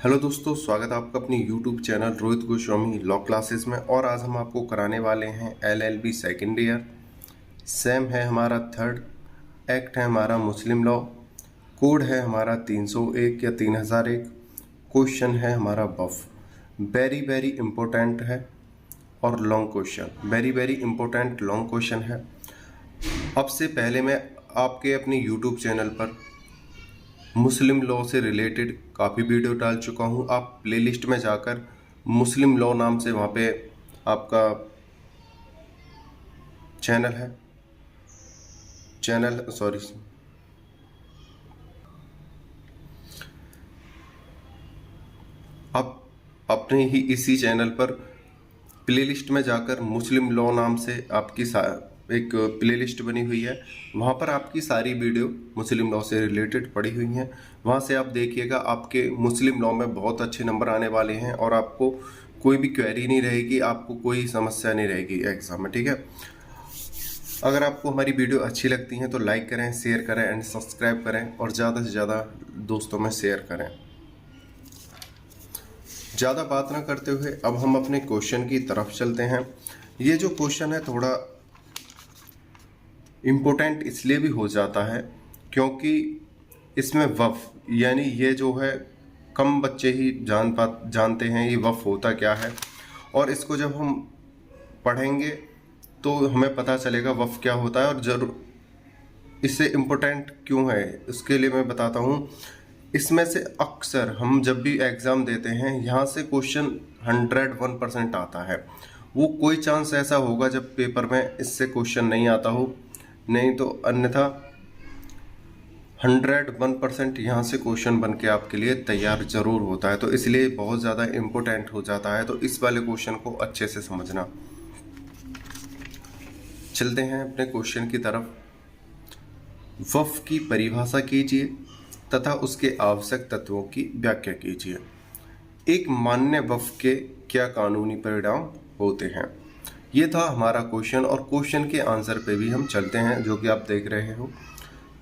Hello दोस्तों, स्वागत है आपका अपनी YouTube channel Rohit Goswami law classes में। और आज हम आपको कराने वाले हैं एलएलबी सेकेंड ईयर। सेम है हमारा थर्ड, एक्ट है हमारा मुस्लिम लॉ, कोड है हमारा 301 या 3001, क्वेश्चन है हमारा वफ। वेरी वेरी इम्पोर्टेंट है और long question, very very important long question है। अब से पहले मैं आपके अपने यूट्यूब चैनल पर मुस्लिम लॉ से रिलेटेड काफ़ी वीडियो डाल चुका हूँ। आप प्लेलिस्ट में जाकर मुस्लिम लॉ नाम से वहाँ पे आपका चैनल है, आप अपने ही इसी चैनल पर प्लेलिस्ट में जाकर मुस्लिम लॉ नाम से आपकी एक प्लेलिस्ट बनी हुई है, वहाँ पर आपकी सारी वीडियो मुस्लिम लॉ से रिलेटेड पड़ी हुई हैं। वहाँ से आप देखिएगा, आपके मुस्लिम लॉ में बहुत अच्छे नंबर आने वाले हैं और आपको कोई भी क्वेरी नहीं रहेगी, आपको कोई समस्या नहीं रहेगी एग्जाम में। ठीक है, अगर आपको हमारी वीडियो अच्छी लगती है तो लाइक करें, शेयर करें एंड सब्सक्राइब करें और ज़्यादा से ज़्यादा दोस्तों में शेयर करें। ज़्यादा बात ना करते हुए अब हम अपने क्वेश्चन की तरफ चलते हैं। ये जो क्वेश्चन है थोड़ा इम्पोर्टेंट इसलिए भी हो जाता है क्योंकि इसमें वफ यानी ये जो है कम बच्चे ही जानते हैं ये वफ होता क्या है, और इसको जब हम पढ़ेंगे तो हमें पता चलेगा वफ क्या होता है और जरूर इससे इम्पोर्टेंट क्यों है। उसके लिए मैं बताता हूँ। इसमें से अक्सर हम जब भी एग्ज़ाम देते हैं यहाँ से क्वेश्चन 101% आता है। वो कोई चांस ऐसा होगा जब पेपर में इससे क्वेश्चन नहीं आता हो, नहीं तो अन्यथा 101% यहाँ से क्वेश्चन बन के आपके लिए तैयार जरूर होता है। तो इसलिए बहुत ज़्यादा इम्पोर्टेंट हो जाता है, तो इस वाले क्वेश्चन को अच्छे से समझना। चलते हैं अपने क्वेश्चन की तरफ। वफ की परिभाषा कीजिए तथा उसके आवश्यक तत्वों की व्याख्या कीजिए। एक मान्य वफ के क्या कानूनी परिणाम होते हैं। ये था हमारा क्वेश्चन और क्वेश्चन के आंसर पे भी हम चलते हैं जो कि आप देख रहे हो।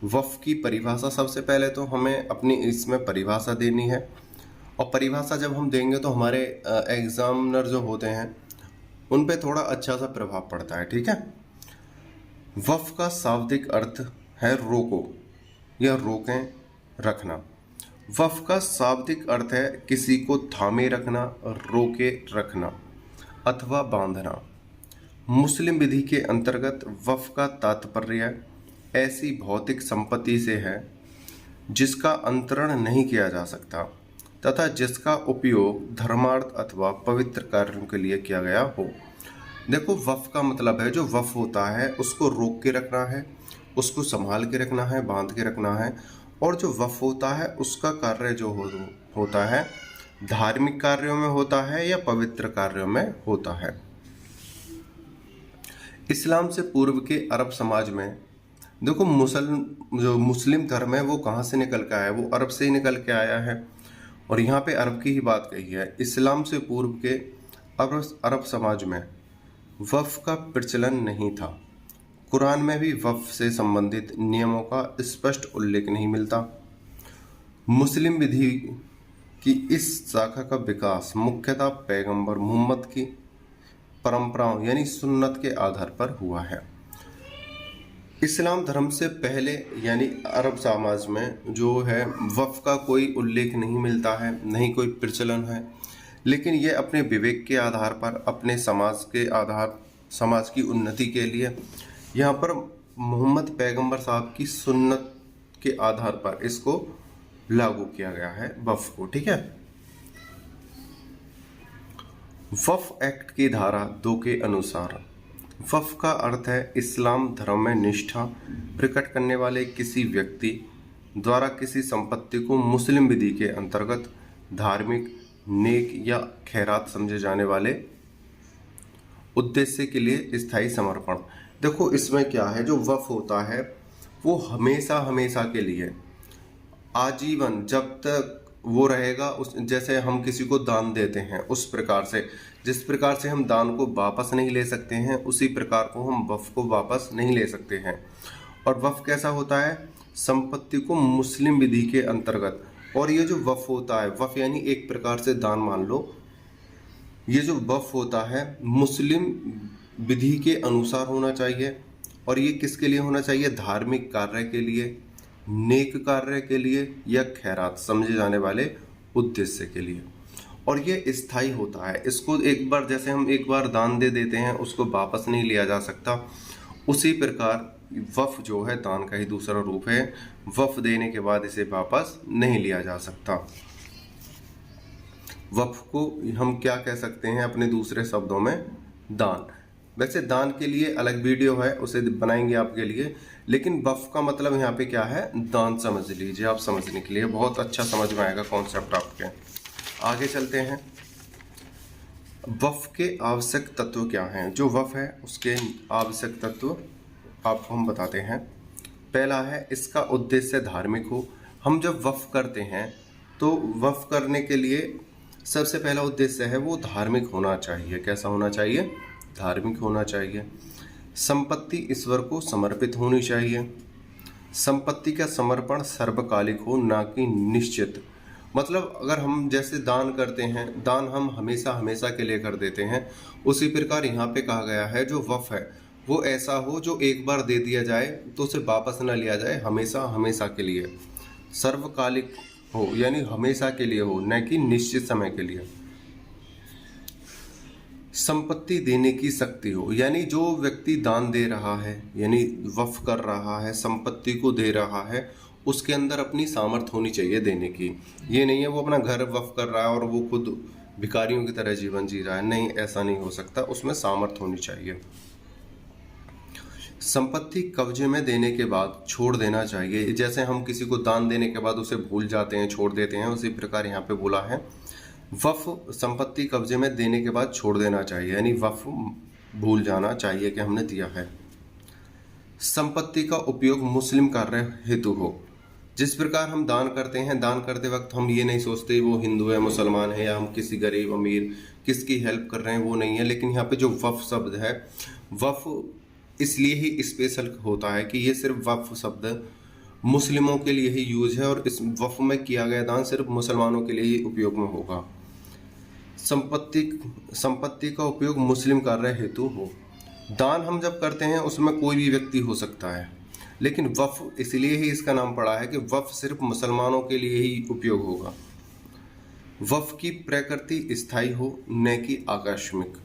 वफ की परिभाषा, सबसे पहले तो हमें अपनी इसमें परिभाषा देनी है और परिभाषा जब हम देंगे तो हमारे एग्जामिनर जो होते हैं उन पे थोड़ा अच्छा सा प्रभाव पड़ता है। ठीक है, वफ का शाब्दिक अर्थ है रोको या रोकें, रखना। वफ का शाब्दिक अर्थ है किसी को थामे रखना, रोके रखना अथवा बांधना। मुस्लिम विधि के अंतर्गत वफ का तात्पर्य ऐसी भौतिक संपत्ति से है जिसका अंतरण नहीं किया जा सकता तथा जिसका उपयोग धर्मार्थ अथवा पवित्र कार्यों के लिए किया गया हो। देखो, वफ का मतलब है जो वफ होता है उसको रोक के रखना है, उसको संभाल के रखना है, बांध के रखना है। और जो वफ होता है उसका कार्य जो होता है धार्मिक कार्यों में होता है या पवित्र कार्यों में होता है। इस्लाम से पूर्व के अरब समाज में देखो जो मुस्लिम धर्म है वो कहाँ से निकल के आया है, वो अरब से ही निकल के आया है। और यहाँ पे अरब की ही बात कही है। इस्लाम से पूर्व के अरब समाज में वफ का प्रचलन नहीं था। कुरान में भी वफ से संबंधित नियमों का स्पष्ट उल्लेख नहीं मिलता। मुस्लिम विधि की इस शाखा का विकास मुख्यतः पैगंबर मोहम्मद की परंपराओं यानी सुन्नत के आधार पर हुआ है। इस्लाम धर्म से पहले यानी अरब समाज में जो है वफ का कोई उल्लेख नहीं मिलता है, नहीं कोई प्रचलन है। लेकिन ये अपने विवेक के आधार पर, अपने समाज की उन्नति के लिए यहाँ पर मोहम्मद पैगंबर साहब की सुन्नत के आधार पर इसको लागू किया गया है वफ को। ठीक है, वफ एक्ट की धारा 2 के अनुसार वफ का अर्थ है इस्लाम धर्म में निष्ठा प्रकट करने वाले किसी व्यक्ति द्वारा किसी संपत्ति को मुस्लिम विधि के अंतर्गत धार्मिक, नेक या खैरात समझे जाने वाले उद्देश्य के लिए स्थायी समर्पण। देखो, इसमें क्या है, जो वफ होता है वो हमेशा हमेशा के लिए आजीवन जब तक वो रहेगा, उस जैसे हम किसी को दान देते हैं उस प्रकार से, जिस प्रकार से हम दान को वापस नहीं ले सकते हैं उसी प्रकार को हम वफ को वापस नहीं ले सकते हैं। और वफ कैसा होता है, संपत्ति को मुस्लिम विधि के अंतर्गत और ये जो वफ होता है, वफ यानी एक प्रकार से दान मान लो, ये जो वफ होता है मुस्लिम विधि के अनुसार होना चाहिए। और ये किसके लिए होना चाहिए? धार्मिक कार्य के लिए, नेक कार्य के लिए, या खैरात समझे जाने वाले उद्देश्य के लिए। और ये स्थायी होता है, इसको एक बार, जैसे हम एक बार दान दे देते हैं उसको वापस नहीं लिया जा सकता, उसी प्रकार वफ जो है दान का ही दूसरा रूप है। वफ देने के बाद इसे वापस नहीं लिया जा सकता। वफ को हम क्या कह सकते हैं अपने दूसरे शब्दों में? दान। वैसे दान के लिए अलग वीडियो है, उसे बनाएंगे आपके लिए, लेकिन वफ का मतलब यहाँ पे क्या है? दान समझ लीजिए आप, समझने के लिए बहुत अच्छा समझ में आएगा कॉन्सेप्ट आपके। आगे चलते हैं। वफ के आवश्यक तत्व क्या हैं? जो वफ है उसके आवश्यक तत्व आपको हम बताते हैं। पहला है, इसका उद्देश्य धार्मिक हो। हम जब वफ करते हैं तो वफ करने के लिए सबसे पहला उद्देश्य है वो धार्मिक होना चाहिए। कैसा होना चाहिए? धार्मिक होना चाहिए। संपत्ति ईश्वर को समर्पित होनी चाहिए। संपत्ति का समर्पण सर्वकालिक हो, ना कि निश्चित। मतलब अगर हम जैसे दान करते हैं, दान हम हमेशा हमेशा के लिए कर देते हैं, उसी प्रकार यहाँ पे कहा गया है जो वफ है वो ऐसा हो जो एक बार दे दिया जाए तो उसे वापस न लिया जाए, हमेशा हमेशा के लिए। सर्वकालिक हो यानी हमेशा के लिए हो, न कि निश्चित समय के लिए। संपत्ति देने की शक्ति हो, यानी जो व्यक्ति दान दे रहा है यानी वफ कर रहा है, संपत्ति को दे रहा है, उसके अंदर अपनी सामर्थ्य होनी चाहिए देने की। ये नहीं है वो अपना घर वफ कर रहा है और वो खुद भिखारियों की तरह जीवन जी रहा है, नहीं, ऐसा नहीं हो सकता, उसमें सामर्थ्य होनी चाहिए। संपत्ति कब्जे में देने के बाद छोड़ देना चाहिए। जैसे हम किसी को दान देने के बाद उसे भूल जाते हैं, छोड़ देते हैं, उसी प्रकार यहाँ पे बोला है वफ संपत्ति कब्जे में देने के बाद छोड़ देना चाहिए, यानी वफ भूल जाना चाहिए कि हमने दिया है। संपत्ति का उपयोग मुस्लिम कार्य हेतु हो। जिस प्रकार हम दान करते हैं, दान करते वक्त हम ये नहीं सोचते वो हिंदू है, मुसलमान है, या हम किसी गरीब अमीर किसकी हेल्प कर रहे हैं, वो नहीं है। लेकिन यहाँ पे जो वफ शब्द है, वफ इसलिए ही स्पेशल होता है कि ये सिर्फ वफ शब्द मुस्लिमों के लिए ही यूज है और इस वफ में किया गया दान सिर्फ मुसलमानों के लिए ही उपयोग में होगा। संपत्ति का उपयोग मुस्लिम कार्य हेतु हो। दान हम जब करते हैं उसमें कोई भी व्यक्ति हो सकता है, लेकिन वफ इसलिए ही इसका नाम पड़ा है कि वफ सिर्फ मुसलमानों के लिए ही उपयोग होगा। वफ की प्रकृति स्थायी हो, न कि आकस्मिक,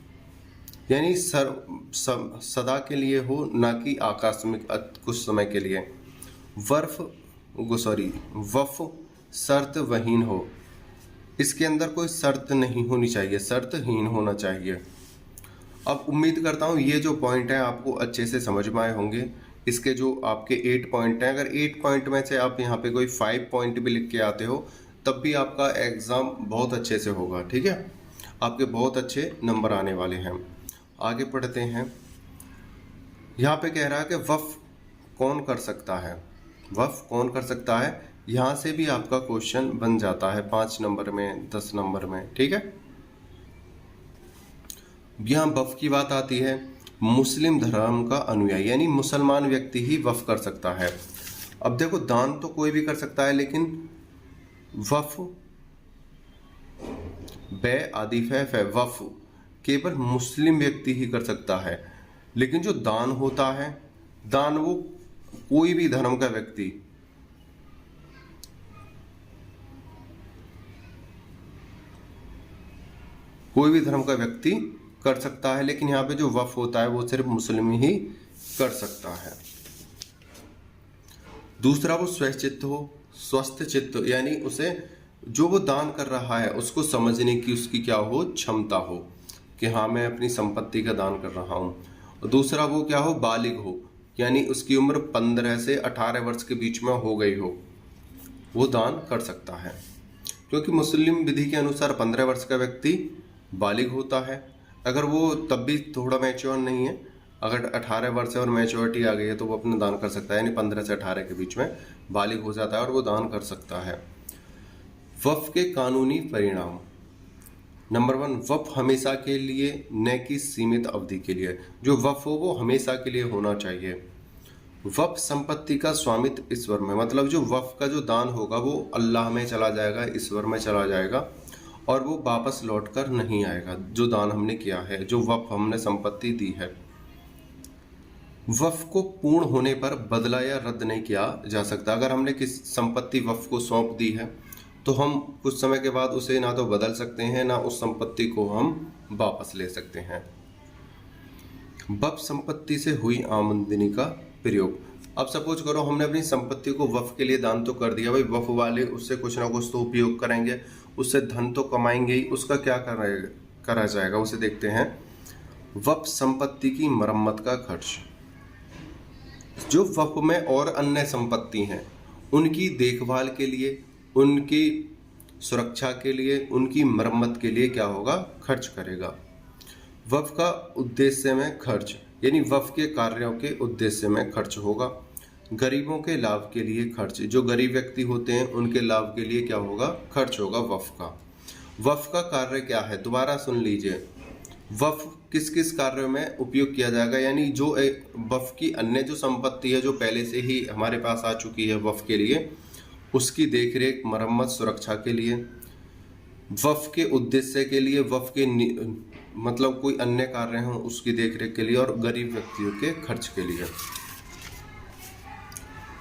यानी सदा के लिए हो, ना कि आकस्मिक कुछ समय के लिए। वफ शर्त वहीन हो, इसके अंदर कोई शर्त नहीं होनी चाहिए, शर्तहीन होना चाहिए। अब उम्मीद करता हूँ ये जो पॉइंट है आपको अच्छे से समझ में आए होंगे। इसके जो आपके 8 पॉइंट हैं, अगर 8 पॉइंट में से आप यहाँ पे कोई 5 पॉइंट भी लिख के आते हो तब भी आपका एग्ज़ाम बहुत अच्छे से होगा, ठीक है, आपके बहुत अच्छे नंबर आने वाले हैं। आगे पढ़ते हैं। यहाँ पे कह रहा है कि वफ कौन कर सकता है, वफ कौन कर सकता है, यहाँ से भी आपका क्वेश्चन बन जाता है 5 नंबर में, 10 नंबर में, ठीक है। यहाँ वफ की बात आती है, मुस्लिम धर्म का अनुयायी यानी मुसलमान व्यक्ति ही वफ कर सकता है। अब देखो दान तो कोई भी कर सकता है, लेकिन वफ बे आदिफ है, वफ केवल मुस्लिम व्यक्ति ही कर सकता है। लेकिन जो दान होता है, दान वो कोई भी धर्म का व्यक्ति, कोई भी धर्म का व्यक्ति कर सकता है, लेकिन यहाँ पे जो वफ होता है वो सिर्फ मुस्लिम ही कर सकता है। दूसरा, वो स्वचित्त हो, स्वस्थ चित्त, यानी उसे जो वो दान कर रहा है उसको समझने की उसकी क्या हो, क्षमता हो कि हाँ मैं अपनी संपत्ति का दान कर रहा हूँ। और दूसरा वो क्या हो, बालिग हो, यानी उसकी उम्र 15 से 18 वर्ष के बीच में हो गई हो, वो दान कर सकता है। क्योंकि मुस्लिम विधि के अनुसार 15 वर्ष का व्यक्ति बालिग होता है। अगर वो तब भी थोड़ा मैच्योर नहीं है, अगर 18 वर्ष और मैच्योरिटी आ गई है तो वो अपना दान कर सकता है, यानी 15 से 18 के बीच में बालिग हो जाता है और वो दान कर सकता है। वफ के कानूनी परिणाम। नंबर 1, वफ हमेशा के लिए, न कि सीमित अवधि के लिए। जो वफ हो वो हमेशा के लिए होना चाहिए। वक्फ संपत्ति का स्वामित्व ईश्वर में, मतलब जो वक्फ का जो दान होगा वो अल्लाह में चला जाएगा, ईश्वर में चला जाएगा और वो वापस लौट कर नहीं आएगा। जो दान हमने किया है, जो वक्फ हमने संपत्ति दी है, वक्फ को पूर्ण होने पर बदला या रद्द नहीं किया जा सकता। अगर हमने किस संपत्ति वक्फ को सौंप दी है तो हम कुछ समय के बाद उसे ना तो बदल सकते हैं, ना उस संपत्ति को हम वापस ले सकते हैं। वक्फ संपत्ति से हुई आमदनी का प्रयोग। अब सपोज करो हमने अपनी संपत्ति को वक्फ के लिए दान तो कर दिया, भाई वक्फ वाले उससे कुछ ना कुछ तो उपयोग करेंगे, उससे धन तो कमाएंगे ही, उसका क्या करा जाएगा उसे देखते हैं। वक्फ संपत्ति की मरम्मत का खर्च। जो वक्फ में और अन्य संपत्ति हैं उनकी देखभाल के लिए, उनकी सुरक्षा के लिए, उनकी मरम्मत के लिए क्या होगा, खर्च करेगा। वक्फ का उद्देश्य में खर्च, यानी वक्फ के कार्यों के उद्देश्य में खर्च होगा। गरीबों के लाभ के लिए खर्च, जो गरीब व्यक्ति होते हैं उनके लाभ के लिए क्या होगा, खर्च होगा वक्फ का। वक्फ का कार्य क्या है, दोबारा सुन लीजिए। वक्फ किस किस कार्यों में उपयोग किया जाएगा, यानी जो वक्फ की अन्य जो संपत्ति है जो पहले से ही हमारे पास आ चुकी है वक्फ के लिए, उसकी देखरेख, मरम्मत, सुरक्षा के लिए, वक्फ के उद्देश्य के लिए, वक्फ के मतलब कोई अन्य कार्य हो उसकी देखरेख के लिए, और गरीब व्यक्तियों के खर्च के लिए।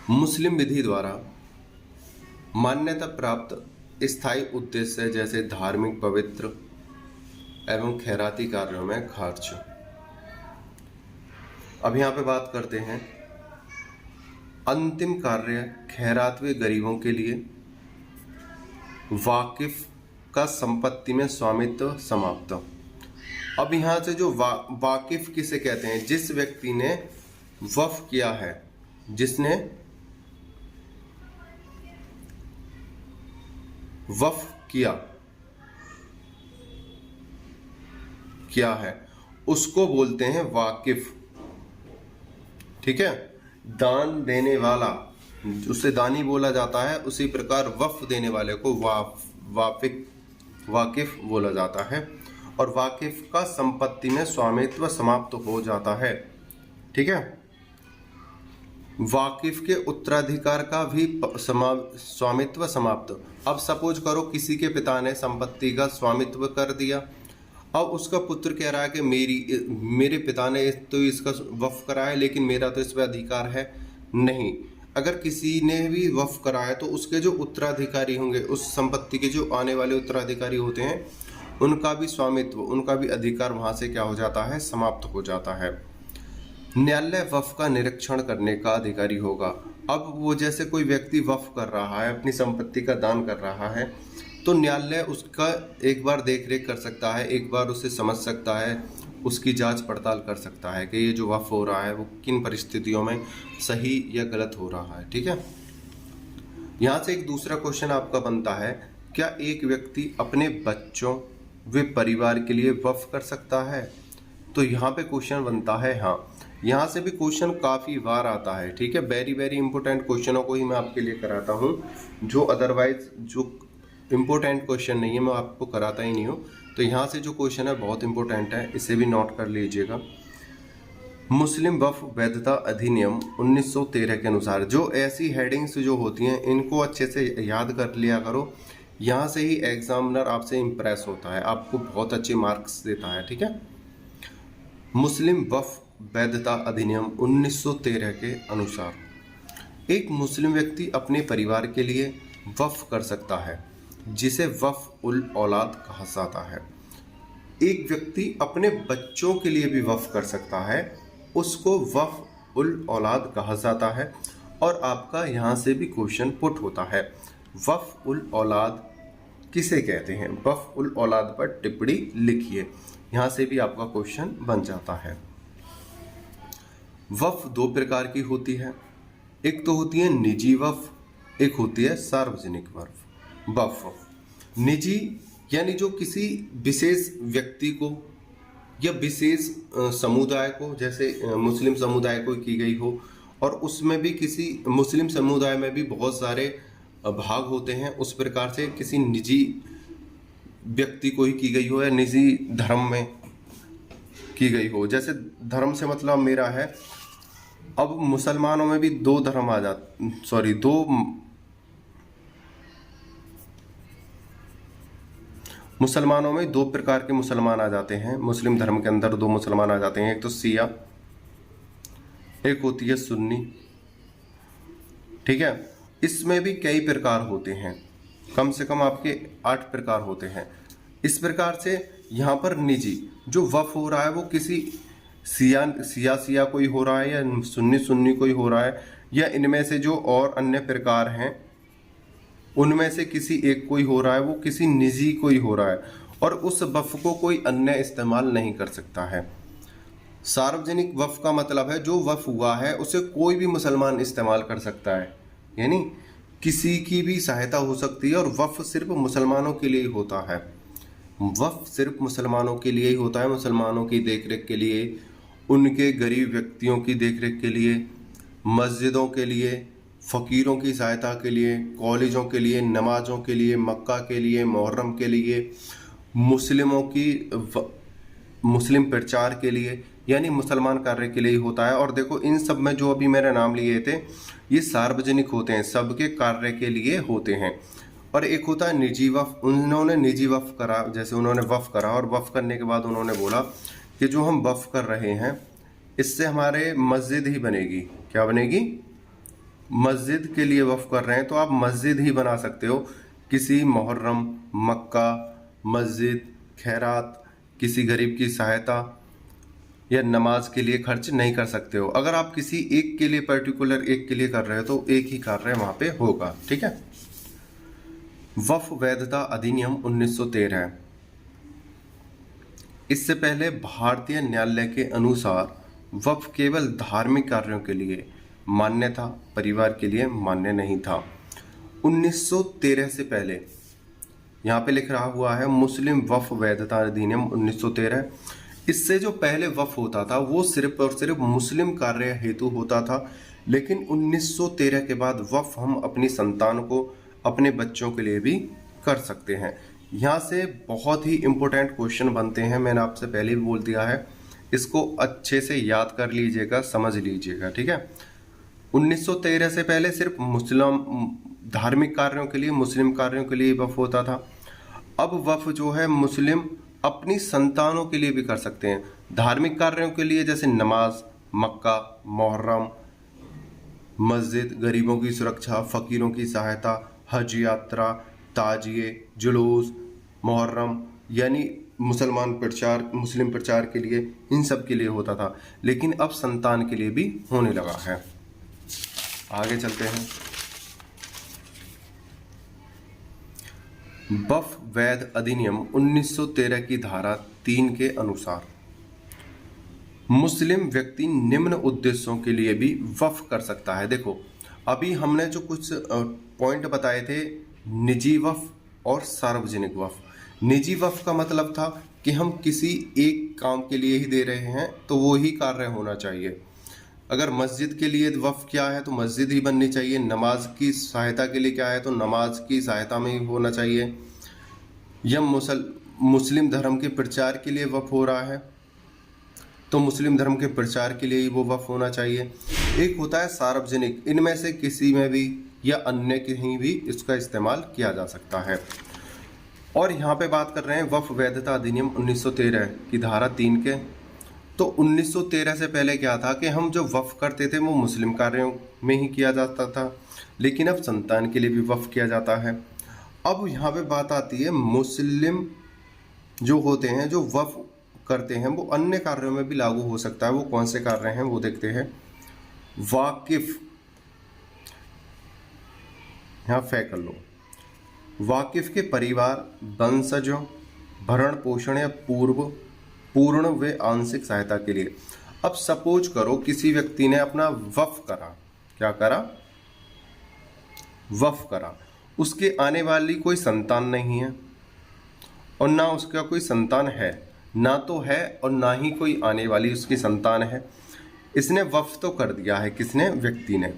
मुस्लिम विधि द्वारा मान्यता प्राप्त स्थायी उद्देश्य जैसे धार्मिक, पवित्र एवं खैराती कार्यों में खर्च। अब यहाँ पे बात करते हैं अंतिम कार्य खैरात व गरीबों के लिए। वाकिफ का संपत्ति में स्वामित्व समाप्त। अब यहाँ से जो वाकिफ किसे कहते हैं, जिस व्यक्ति ने वक्फ किया है, जिसने वक्फ किया है उसको बोलते हैं वाकिफ। ठीक है, दान देने वाला उसे दानी बोला जाता है, उसी प्रकार वक्फ देने वाले को वाकिफ बोला जाता है। और वाकिफ का संपत्ति में स्वामित्व समाप्त हो जाता है। ठीक है, वाकिफ के उत्तराधिकार का भी स्वामित्व समाप्त। अब सपोज करो किसी के पिता ने संपत्ति का स्वामित्व कर दिया, अब उसका पुत्र कह रहा है कि मेरे पिता ने तो इसका वक्फ करा है लेकिन मेरा तो इस पर अधिकार है नहीं। अगर किसी ने भी वक्फ करा है तो उसके जो उत्तराधिकारी होंगे, उस संपत्ति के जो आने वाले उत्तराधिकारी होते हैं, उनका भी स्वामित्व, उनका भी अधिकार वहां से क्या हो जाता है, समाप्त हो जाता है। न्यायालय वक्फ का निरीक्षण करने का अधिकारी होगा। अब वो जैसे कोई व्यक्ति वक्फ कर रहा है, अपनी संपत्ति का दान कर रहा है, तो न्यायालय उसका एक बार देख रेख कर सकता है, एक बार उसे समझ सकता है, उसकी जांच पड़ताल कर सकता है कि ये जो वक्फ हो रहा है वो किन परिस्थितियों में सही या गलत हो रहा है। ठीक है, यहाँ से एक दूसरा क्वेश्चन आपका बनता है, क्या एक व्यक्ति अपने बच्चों व परिवार के लिए वक्फ कर सकता है? तो यहाँ पे क्वेश्चन बनता है हाँ। यहाँ से भी क्वेश्चन काफ़ी बार आता है। ठीक है, वेरी वेरी इंपॉर्टेंट क्वेश्चनों को ही मैं आपके लिए कराता हूँ, जो अदरवाइज जो इम्पोर्टेंट क्वेश्चन नहीं है मैं आपको कराता ही नहीं हूँ। तो यहाँ से जो क्वेश्चन है बहुत इंपॉर्टेंट है, इसे भी नोट कर लीजिएगा। मुस्लिम वक्फ वैधता अधिनियम 1913 के अनुसार, जो ऐसी हेडिंग्स जो होती हैं इनको अच्छे से याद कर लिया करो, यहाँ से ही एग्जामिनर आपसे इम्प्रेस होता है, आपको बहुत अच्छे मार्क्स देता है। ठीक है, मुस्लिम वक्फ वैधता अधिनियम 1913 के अनुसार एक मुस्लिम व्यक्ति अपने परिवार के लिए वक्फ कर सकता है, जिसे वक्फ उल औलाद कहा जाता है। एक व्यक्ति अपने बच्चों के लिए भी वक्फ कर सकता है, उसको वक्फ उल औलाद कहा जाता है। और आपका यहाँ से भी क्वेश्चन पुट होता है, वक्फ उल औलाद किसे कहते हैं, वक्फ उल औलाद पर टिप्पणी लिखिए। यहाँ से भी आपका क्वेश्चन बन जाता है। वक्फ दो प्रकार की होती है, एक तो होती है निजी वक्फ, एक होती है सार्वजनिक वक्फ। निजी यानी जो किसी विशेष व्यक्ति को या विशेष समुदाय को, जैसे मुस्लिम समुदाय को की गई हो, और उसमें भी किसी मुस्लिम समुदाय में भी बहुत सारे भाग होते हैं, उस प्रकार से किसी निजी व्यक्ति को ही की गई हो या निजी धर्म में की गई हो। जैसे धर्म से मतलब मेरा है अब मुसलमानों में भी दो धर्म आ जाते, सॉरी दो, मुसलमानों में दो प्रकार के मुसलमान आ जाते हैं। मुस्लिम धर्म के अंदर दो मुसलमान आ जाते हैं, एक तो सिया, एक होती है सुन्नी। ठीक है, इसमें भी कई प्रकार होते हैं, कम से कम आपके 8 प्रकार होते हैं। इस प्रकार से यहाँ पर निजी जो वफ हो रहा है वो किसी सिया कोई हो रहा है, या सुन्नी कोई हो रहा है, या इनमें से जो और अन्य प्रकार हैं उनमें से किसी एक कोई हो रहा है, वो किसी निजी कोई हो रहा है, और उस वफ को कोई अन्य इस्तेमाल नहीं कर सकता है। सार्वजनिक वफ का मतलब है जो वफ हुआ है उसे कोई भी मुसलमान इस्तेमाल कर सकता है, यानी किसी की भी सहायता हो सकती है। और वफ सिर्फ मुसलमानों के लिए ही होता है, वफ सिर्फ मुसलमानों के लिए ही होता है, मुसलमानों की देखरेख के लिए, उनके गरीब व्यक्तियों की देखरेख के लिए, मस्जिदों के लिए, फ़कीरों की सहायता के लिए, कॉलेजों के लिए, नमाज़ों के लिए, मक्का के लिए, मुहर्रम के लिए, मुस्लिम प्रचार के लिए, यानी मुसलमान कार्य के लिए होता है। और देखो इन सब में जो अभी मेरे नाम लिए थे ये सार्वजनिक होते हैं, सबके कार्य के लिए होते हैं। और एक होता है निजी वफ, उन्होंने निजी वफ करा, जैसे उन्होंने वफ करा और वफ करने के बाद उन्होंने बोला कि जो हम वफ कर रहे हैं इससे हमारे मस्जिद ही बनेगी। क्या बनेगी? मस्जिद के लिए वफ कर रहे हैं तो आप मस्जिद ही बना सकते हो, किसी मुहर्रम, मक्का, मस्जिद, खैरात, किसी गरीब की सहायता या नमाज के लिए खर्च नहीं कर सकते हो। अगर आप किसी एक के लिए, पर्टिकुलर एक के लिए कर रहे हो तो एक ही कार्य वहां पे होगा। ठीक है। वफ वैधता अधिनियम 1913 है। इससे पहले भारतीय न्यायालय के अनुसार वफ केवल धार्मिक कार्यों के लिए मान्य था, परिवार के लिए मान्य नहीं था। 1913 से पहले यहाँ पे लिख रहा हुआ है मुस्लिम वफ वैधता अधिनियम 1913। इससे जो पहले वफ होता था वो सिर्फ और सिर्फ मुस्लिम कार्य हेतु होता था, लेकिन 1913 के बाद वफ हम अपनी संतान को, अपने बच्चों के लिए भी कर सकते हैं। यहाँ से बहुत ही इम्पोर्टेंट क्वेश्चन बनते हैं, मैंने आपसे पहले भी बोल दिया है, इसको अच्छे से याद कर लीजिएगा, समझ लीजिएगा। ठीक है। 1913 से पहले सिर्फ मुस्लिम धार्मिक कार्यों के लिए, मुस्लिम कार्यों के लिए वफ होता था। अब वफ जो है मुस्लिम अपनी संतानों के लिए भी कर सकते हैं, धार्मिक कार्यों के लिए जैसे नमाज, मक्का, मुहर्रम, मस्जिद, गरीबों की सुरक्षा, फकीरों की सहायता, हज यात्रा, ताजिए, जुलूस, मुहर्रम, यानी मुसलमान प्रचार, मुस्लिम प्रचार के लिए, इन सब के लिए होता था। लेकिन अब संतान के लिए भी होने लगा है। आगे चलते हैं। वफ वैध अधिनियम 1913 की धारा 3 के अनुसार मुस्लिम व्यक्ति निम्न उद्देश्यों के लिए भी वफ कर सकता है। देखो अभी हमने जो कुछ पॉइंट बताए थे, निजी वफ और सार्वजनिक वफ। निजी वफ का मतलब था कि हम किसी एक काम के लिए ही दे रहे हैं तो वो ही कार्य होना चाहिए। अगर मस्जिद के लिए वफ क्या है तो मस्जिद ही बननी चाहिए, नमाज की सहायता के लिए क्या है तो नमाज की सहायता में ही होना चाहिए, या मुस्लिम धर्म के प्रचार के लिए वफ हो रहा है तो मुस्लिम धर्म के प्रचार के लिए ही वो वफ होना चाहिए। एक होता है सार्वजनिक, इनमें से किसी में भी या अन्य कहीं भी इसका इस्तेमाल किया जा सकता है। और यहाँ पे बात कर रहे हैं वफ वैधता अधिनियम 1913 की धारा 3 के। तो 1913 से पहले क्या था कि हम जो वफ करते थे वो मुस्लिम कार्यों में ही किया जाता था, लेकिन अब संतान के लिए भी वफ किया जाता है। अब यहाँ पे बात आती है मुस्लिम जो होते हैं, जो वफ करते हैं वो अन्य कार्यों में भी लागू हो सकता है। वो कौन से कार्य हैं वो देखते हैं। वाकिफ, यहाँ फै कर लो, वाकिफ के परिवार, वंशजों, भरण पोषण या पूर्ण व आंशिक सहायता के लिए। अब सपोज करो किसी व्यक्ति ने अपना वफ करा, क्या करा? वफ करा। उसके आने वाली कोई संतान नहीं है और ना उसका कोई संतान है, ना तो है और ना ही कोई आने वाली उसकी संतान है। इसने वफ तो कर दिया है, किसने? व्यक्ति ने।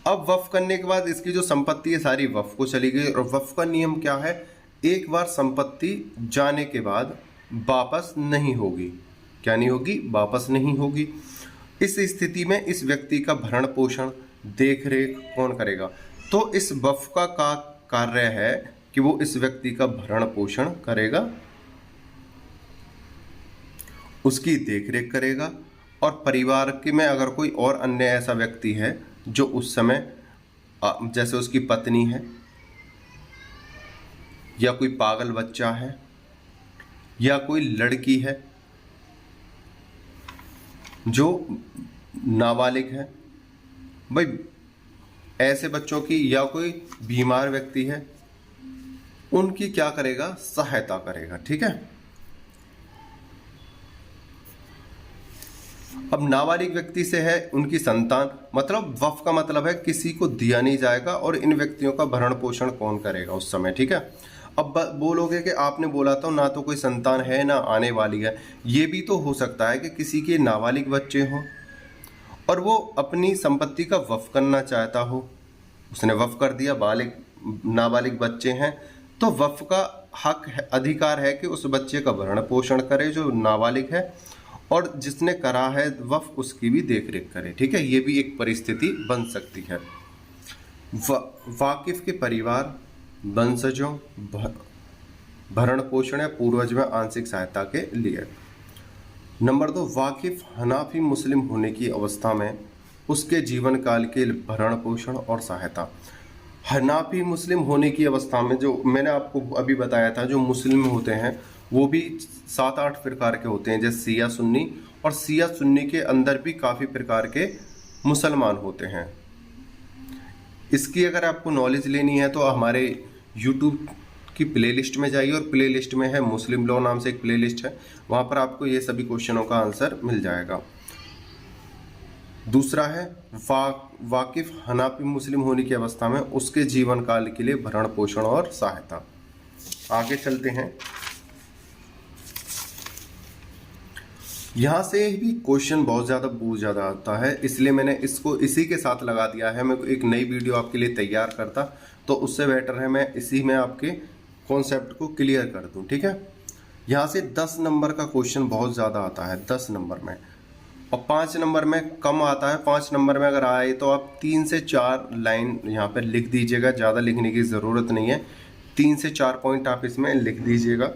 अब वफ करने के बाद इसकी जो संपत्ति है सारी वफ को चली गई। और वफ का नियम क्या है? एक बार संपत्ति जाने के बाद वापस नहीं होगी। क्या नहीं होगी? वापस नहीं होगी। इस स्थिति में इस व्यक्ति का भरण पोषण देख रेख कौन करेगा? तो इस वफ का कार्य है कि वो इस व्यक्ति का भरण पोषण करेगा, उसकी देख रेख करेगा, और परिवार के में अगर कोई और अन्य ऐसा व्यक्ति है जो उस समय जैसे उसकी पत्नी है, या कोई पागल बच्चा है, या कोई लड़की है जो नाबालिग है, भाई ऐसे बच्चों की, या कोई बीमार व्यक्ति है, उनकी क्या करेगा? सहायता करेगा। ठीक है। अब नाबालिग व्यक्ति से है उनकी संतान, मतलब वफ का मतलब है किसी को दिया नहीं जाएगा, और इन व्यक्तियों का भरण पोषण कौन करेगा उस समय? ठीक है। अब बोलोगे कि आपने बोला तो ना तो कोई संतान है ना आने वाली है। ये भी तो हो सकता है कि किसी के नाबालिग बच्चे हों और वो अपनी संपत्ति का वफ करना चाहता हो, उसने वफ कर दिया, नाबालिग बच्चे हैं, तो वफ का हक है, अधिकार है कि उस बच्चे का भरण पोषण करे जो नाबालिग है, और जिसने करा है वफ उसकी भी देख रेख करे। ठीक है। ये भी एक परिस्थिति बन सकती है। वाकिफ के परिवार, वंशजों, भरण पोषण या पूर्वज में आंशिक सहायता के लिए। नंबर 2, वाकिफ हनाफी मुस्लिम होने की अवस्था में उसके जीवन काल के भरण पोषण और सहायता। हनाफी मुस्लिम होने की अवस्था में, जो मैंने आपको अभी बताया था, जो मुस्लिम होते हैं वो भी 7-8 प्रकार के होते हैं, जैसे शिया सुन्नी, और शिया सुन्नी के अंदर भी काफ़ी प्रकार के मुसलमान होते हैं। इसकी अगर आपको नॉलेज लेनी है तो हमारे YouTube की प्लेलिस्ट में जाइए, और प्लेलिस्ट में है मुस्लिम लॉ नाम से एक प्लेलिस्ट है, वहाँ पर आपको ये सभी क्वेश्चनों का आंसर मिल जाएगा। दूसरा है वाकिफ हनाफी मुस्लिम होने की अवस्था में उसके जीवन काल के लिए भरण पोषण और सहायता। आगे चलते हैं। यहाँ से भी क्वेश्चन बहुत ज़्यादा आता है, इसलिए मैंने इसको इसी के साथ लगा दिया है। मैं एक नई वीडियो आपके लिए तैयार करता तो उससे बेटर है मैं इसी में आपके कॉन्सेप्ट को क्लियर कर दूं। ठीक है। यहाँ से 10 नंबर का क्वेश्चन बहुत ज़्यादा आता है 10 नंबर में, और 5 नंबर में कम आता है। 5 नंबर में अगर आए तो आप 3 से 4 लाइन यहाँ पर लिख दीजिएगा, ज़्यादा लिखने की ज़रूरत नहीं है। 3 से 4 पॉइंट आप इसमें लिख दीजिएगा।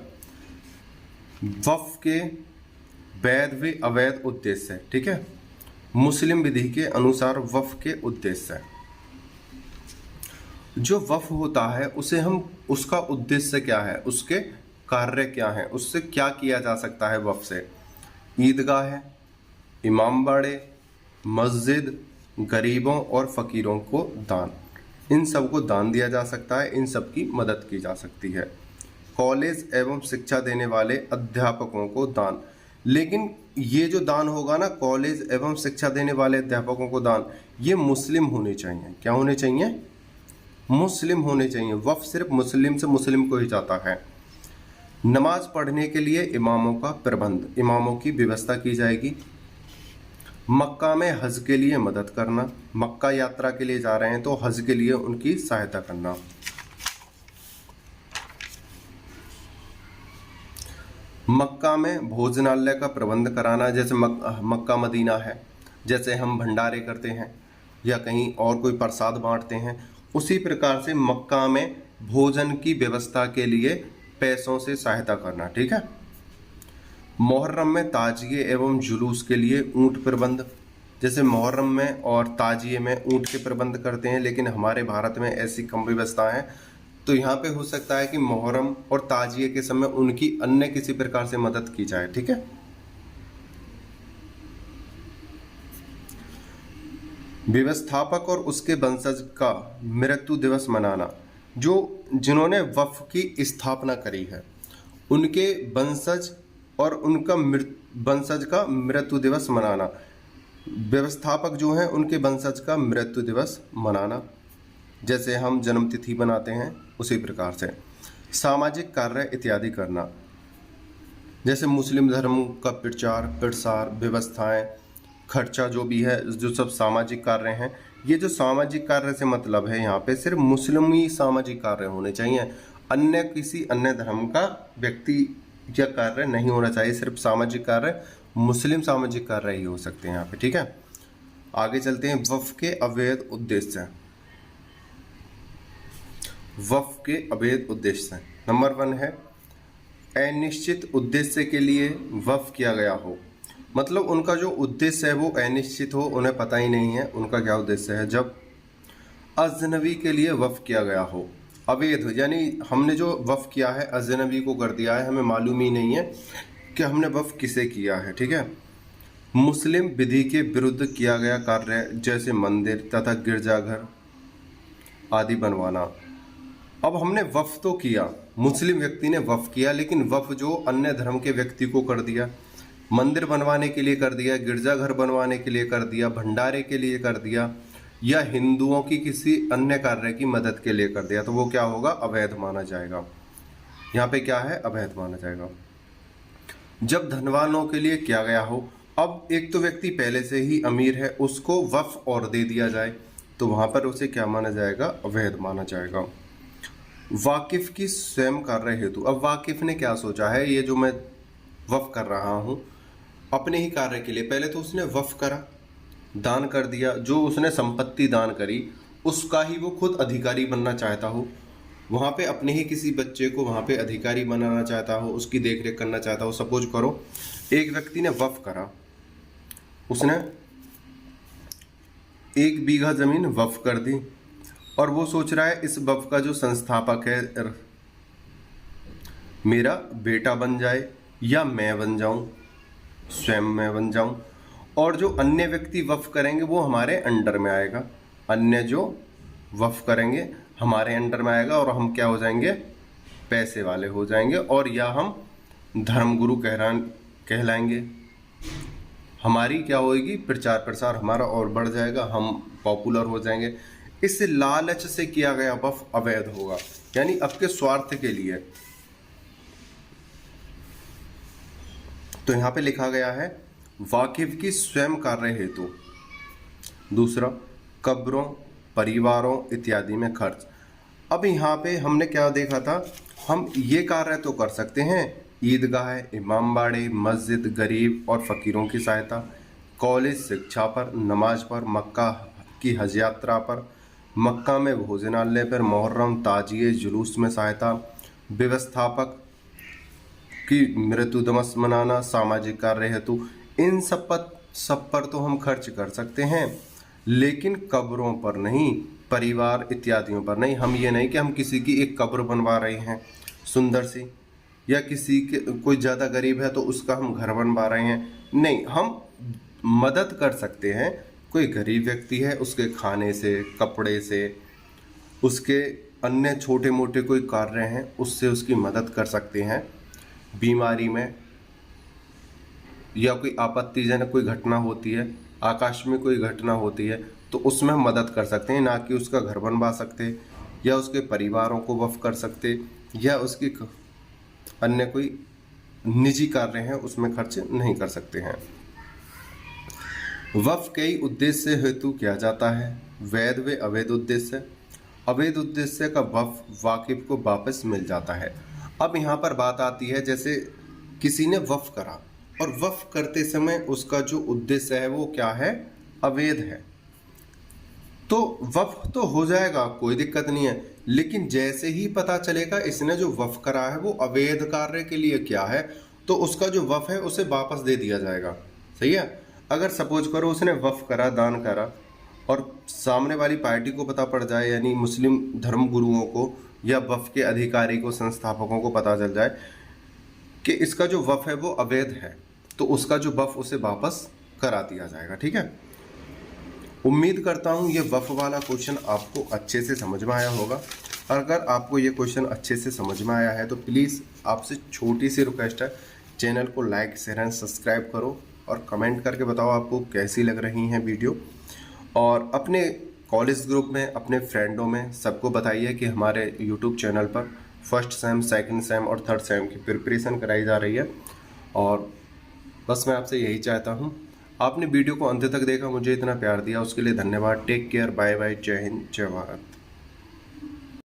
वफ के वैध व अवैध उद्देश्य। ठीक है। मुस्लिम विधि के अनुसार वफ के उद्देश्य, जो वफ होता है उसे हम, उसका उद्देश्य क्या है, उसके कार्य क्या है, उससे क्या किया जा सकता है वफ से? ईदगाह है, इमाम बाड़े, मस्जिद, गरीबों और फकीरों को दान, इन सब को दान दिया जा सकता है, इन सब की मदद की जा सकती है। कॉलेज एवं शिक्षा देने वाले अध्यापकों को दान, लेकिन ये जो दान होगा ना, कॉलेज एवं शिक्षा देने वाले अध्यापकों को दान, ये मुस्लिम होने चाहिए। क्या होने चाहिए? मुस्लिम होने चाहिए। वफ सिर्फ मुस्लिम से मुस्लिम को ही जाता है। नमाज पढ़ने के लिए इमामों का प्रबंध, इमामों की व्यवस्था की जाएगी। मक्का में हज के लिए मदद करना, मक्का यात्रा के लिए जा रहे हैं तो हज के लिए उनकी सहायता करना। मक्का में भोजनालय का प्रबंध कराना, जैसे मक्का मदीना है, जैसे हम भंडारे करते हैं या कहीं और कोई प्रसाद बांटते हैं, उसी प्रकार से मक्का में भोजन की व्यवस्था के लिए पैसों से सहायता करना। ठीक है। मुहर्रम में ताजिए एवं जुलूस के लिए ऊंट प्रबंध, जैसे मुहर्रम में और ताजिए में ऊंट के प्रबंध करते हैं, लेकिन हमारे भारत में ऐसी कम व्यवस्था है, तो यहाँ पे हो सकता है कि मुहर्रम और ताजिए के समय उनकी अन्य किसी प्रकार से मदद की जाए। ठीक है। व्यवस्थापक और उसके वंशज का मृत्यु दिवस मनाना, जो जिन्होंने वफ की स्थापना करी है उनके वंशज और उनका वंशज का मृत्यु दिवस मनाना, व्यवस्थापक जो हैं उनके वंशज का मृत्यु दिवस मनाना, जैसे हम जन्मतिथि बनाते हैं उसी प्रकार से। सामाजिक कार्य इत्यादि करना, जैसे मुस्लिम धर्म का प्रचार प्रसार, व्यवस्थाएं, खर्चा जो भी है, जो सब सामाजिक कार्य हैं। ये जो सामाजिक कार्य से मतलब है यहाँ पे सिर्फ मुस्लिम ही सामाजिक कार्य होने चाहिए, किसी अन्य धर्म का व्यक्ति या कार्य नहीं होना चाहिए। सिर्फ सामाजिक कार्य मुस्लिम सामाजिक कार्य ही हो सकते हैं यहाँ पे, ठीक है। आगे चलते हैं। वफ़ के अवैध उद्देश्य। वफ़ के अवैध उद्देश्य नंबर 1 है अनिश्चित उद्देश्य के लिए वफ़ किया गया हो। मतलब उनका जो उद्देश्य है वो अनिश्चित हो, उन्हें पता ही नहीं है उनका क्या उद्देश्य है। जब अजनबी के लिए वफ़ किया गया हो। अवैध यानी हमने जो वफ़ किया है अजनबी को कर दिया है, हमें मालूम ही नहीं है कि हमने वफ़ किसे किया है, ठीक है। मुस्लिम विधि के विरुद्ध किया गया कार्य जैसे मंदिर तथा गिरजाघर आदि बनवाना। अब हमने वफ़ तो किया, मुस्लिम व्यक्ति ने वफ़ किया, लेकिन वफ़ जो अन्य धर्म के व्यक्ति को कर दिया, मंदिर बनवाने के लिए कर दिया, गिरजाघर बनवाने के लिए कर दिया, भंडारे के लिए कर दिया, या हिंदुओं की किसी अन्य कार्य की मदद के लिए कर दिया, तो वो क्या होगा? अवैध माना जाएगा। यहाँ पे क्या है? अवैध माना जाएगा। जब धनवानों के लिए किया गया हो। अब एक तो व्यक्ति पहले से ही अमीर है, उसको वफ़ और दे दिया जाए, तो वहाँ पर उसे क्या माना जाएगा? अवैध माना जाएगा। वाकिफ की स्वयं कार्य हेतु। अब वाकिफ ने क्या सोचा है, ये जो मैं वफ़ कर रहा हूँ अपने ही कार्य के लिए, पहले तो उसने वफ़ करा, दान कर दिया, जो उसने संपत्ति दान करी उसका ही वो खुद अधिकारी बनना चाहता हो, वहाँ पे अपने ही किसी बच्चे को वहाँ पे अधिकारी बनाना चाहता हो, उसकी देखरेख करना चाहता हो। सपोज करो एक व्यक्ति ने वफ़ करा, उसने 1 बीघा ज़मीन वफ़ कर दी, और वो सोच रहा है इस वफ़ का जो संस्थापक है मेरा बेटा बन जाए या मैं बन जाऊं, स्वयं मैं बन जाऊं, और जो अन्य व्यक्ति वफ़ करेंगे वो हमारे अंडर में आएगा। अन्य जो वफ़ करेंगे हमारे अंडर में आएगा और हम क्या हो जाएंगे? पैसे वाले हो जाएंगे, और या हम धर्मगुरु कहलाएंगे। हमारी क्या होगी? प्रचार प्रसार हमारा और बढ़ जाएगा, हम पॉपुलर हो जाएंगे। इस लालच से किया गया वफ़ अवैध होगा, यानी आपके स्वार्थ के लिए। तो यहाँ पे लिखा गया है वाकिफ की स्वयं कार्य हेतु। दूसरा, कब्रों, परिवारों इत्यादि में खर्च। अब यहाँ पे हमने क्या देखा था, हम ये कार्य तो कर सकते हैं, ईदगाह, इमामबाड़े, मस्जिद, गरीब और फ़कीरों की सहायता, कॉलेज शिक्षा पर, नमाज पर, मक्का की हज यात्रा पर, मक्का में भोजनालय पर, मुहर्रम ताजिए जुलूस में सहायता, व्यवस्थापक की मृत्यु दिवस मनाना, सामाजिक कार्य हेतु। इन सब पर तो हम खर्च कर सकते हैं, लेकिन कब्रों पर नहीं, परिवार इत्यादियों पर नहीं। हम ये नहीं कि हम किसी की एक कब्र बनवा रहे हैं सुंदर सी, या किसी के कोई ज़्यादा गरीब है तो उसका हम घर बनवा रहे हैं, नहीं। हम मदद कर सकते हैं, कोई गरीब व्यक्ति है उसके खाने से, कपड़े से, उसके अन्य छोटे मोटे कोई कार्य हैं उससे उसकी मदद कर सकते हैं। बीमारी में या कोई आपत्तिजनक कोई घटना होती है, आकाश में कोई घटना होती है, तो उसमें हम मदद कर सकते हैं, ना कि उसका घर बनवा सकते या उसके परिवारों को वफ़ कर सकते, या उसकी अन्य कोई निजी कार्य हैं उसमें खर्च नहीं कर सकते हैं। वफ़ कई उद्देश्य हेतु किया जाता है, वैध व अवैध उद्देश्य। अवैध उद्देश्य का वफ़ वाकिफ को वापस मिल जाता है। अब यहाँ पर बात आती है, जैसे किसी ने वफ़ करा और वफ़ करते समय उसका जो उद्देश्य है वो क्या है? अवैध है, तो वफ़ तो हो जाएगा, कोई दिक्कत नहीं है, लेकिन जैसे ही पता चलेगा इसने जो वफ़ करा है वो अवैध कार्य के लिए क्या है, तो उसका जो वफ़ है उसे वापस दे दिया जाएगा। सही है। अगर सपोज करो उसने वफ़ करा, दान करा, और सामने वाली पार्टी को पता पड़ जाए, यानी मुस्लिम धर्म गुरुओं को या वफ़ के अधिकारी को, संस्थापकों को पता चल जाए कि इसका जो वफ़ है वो अवैध है, तो उसका जो वफ़ उसे वापस करा दिया जाएगा। ठीक है। उम्मीद करता हूँ ये वफ़ वाला क्वेश्चन आपको अच्छे से समझ में आया होगा। अगर आपको ये क्वेश्चन अच्छे से समझ में आया है तो प्लीज़ आपसे छोटी सी रिक्वेस्ट है, चैनल को लाइक, शेयर एंड सब्सक्राइब करो, और कमेंट करके बताओ आपको कैसी लग रही हैं वीडियो। और अपने कॉलेज ग्रुप में, अपने फ्रेंडों में सबको बताइए कि हमारे यूट्यूब चैनल पर फर्स्ट सेम, सेकंड सेम और थर्ड सेम की प्रिपरेशन कराई जा रही है। और बस मैं आपसे यही चाहता हूँ। आपने वीडियो को अंत तक देखा, मुझे इतना प्यार दिया, उसके लिए धन्यवाद। टेक केयर, बाय बाय, जय हिंद, जय भारत।